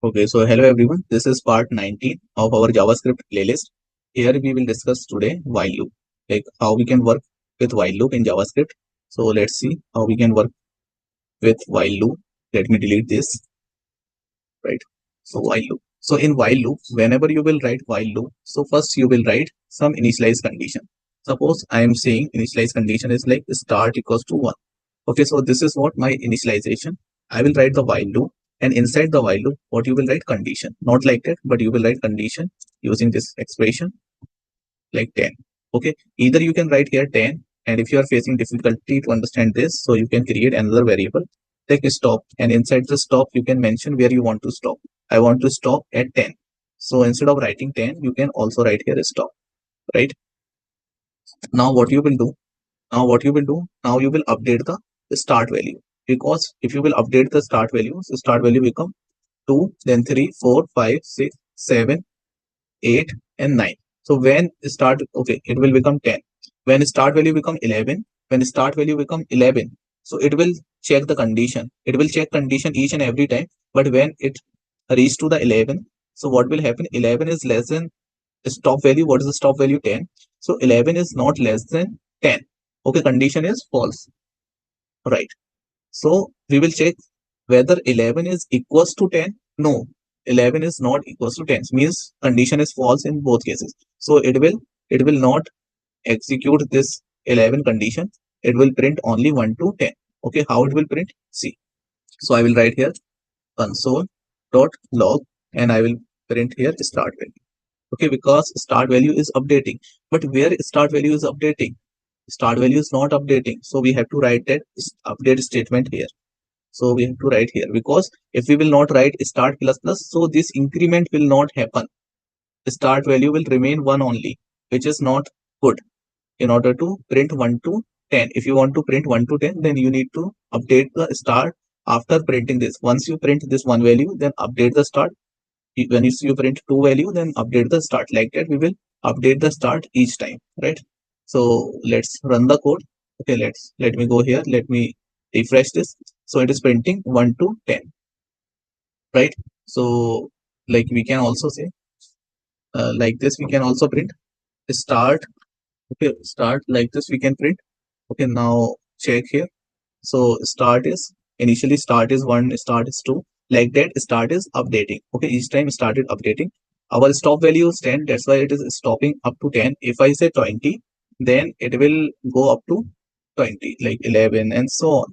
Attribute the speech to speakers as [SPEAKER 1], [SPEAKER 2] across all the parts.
[SPEAKER 1] Okay, so hello everyone. This is part 19 of our JavaScript playlist. Here we will discuss today while loop, like how we can work with while loop in JavaScript. So let's see how we can work with while loop. Let me delete this, right? So while loop. So in while loop, whenever you will write while loop, so first you will write some initialize condition. Suppose I am saying initialize condition is like start equals to 1. Okay, so this is what my initialization. I will write the while loop, and inside the while loop, what you will write condition. Not like that, but you will write condition using this expression like 10. Okay, either you can write here 10, and if you are facing difficulty to understand this, so you can create another variable like stop, and inside the stop you can mention where you want to stop. I want to stop at 10. So instead of writing 10, you can also write here stop, right? Now what you will do? Now you will update the start value, because if you will update the start value, so start value become 2, then 3, 4, 5, 6, 7, 8, and 9. So when start, okay, it will become 10. When start value become 11, when start value become 11, so it will check the condition. It will check condition each and every time. But when it reach to the 11, so what will happen? 11 is less than stop value. What is the stop value? 10. So 11 is not less than 10. Okay, condition is false, right? So we will check whether 11 is equals to 10. No, 11 is not equals to 10. Means condition is false in both cases. So it will not execute this 11 condition. It will print only 1 to 10. Okay, how it will print? See. So I will write here console.log, and I will print here start value. Okay, because start value is updating. But where start value is updating? Start value is not updating. So we have to write that update statement here. So we have to write here, because if we will not write start plus plus, so this increment will not happen. The start value will remain 1 only, which is not good. In order to print 1 to 10, if you want to print 1 to 10, then you need to update the start after printing this. Once you print this one value, then update the start. When you print two value, then update the start. Like that, we will update the start each time, right? So let's run the code. Okay, let me go here. Let me refresh this. So it is printing 1 to 10, right? So like we can also say like this, we can also print start. Okay, start like this we can print. Okay, now check here. So start is initially start is 1, start is 2. Like that, start is updating. Okay, each time started updating. Our stop value is 10. That's why it is stopping up to 10. If I say 20, then it will go up to 20, like 11, and so on.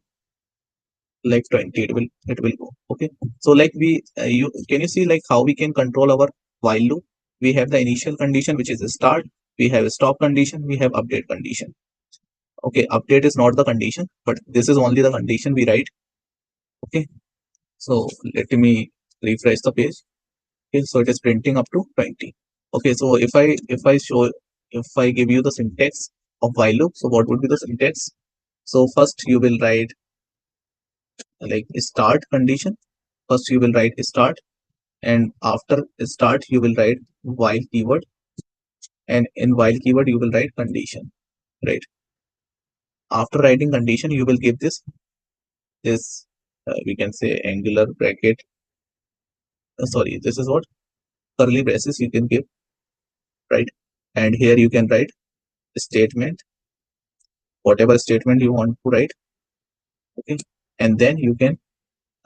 [SPEAKER 1] Like 20, it will go. Okay, so like we you can you see like how we can control our while loop? We have the initial condition, which is the start. We have a stop condition. We have update condition. Okay, update is not the condition, but this is only the condition we write. Okay, so let me refresh the page. Okay, so it is printing up to 20. Okay, so if I give you the syntax of while loop, so what would be the syntax? So first you will write like start condition. First you will write start, and after start you will write while keyword, and in while keyword you will write condition, right? After writing condition, you will give this we can say angular bracket. Sorry, this is what curly braces you can give, right? And here you can write statement, whatever statement you want to write. Okay, and then you can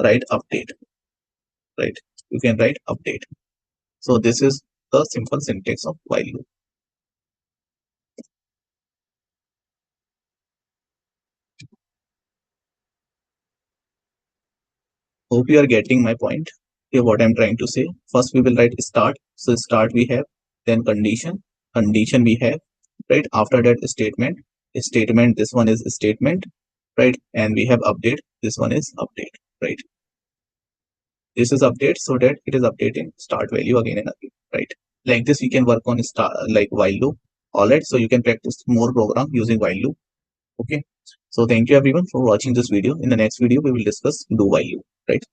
[SPEAKER 1] write update, right? You can write update. So this is the simple syntax of while loop. Hope you are getting my point here. What I'm trying to say. First we will write start. So start we have, then condition we have, right? After that statement. This one is statement, right? And we have update. This one is update, right? This is update, so that it is updating start value again and again, right? Like this we can work on start like while loop. All right, so you can practice more program using while loop. Okay, so thank you everyone for watching this video. In the next video we will discuss do while loop, right?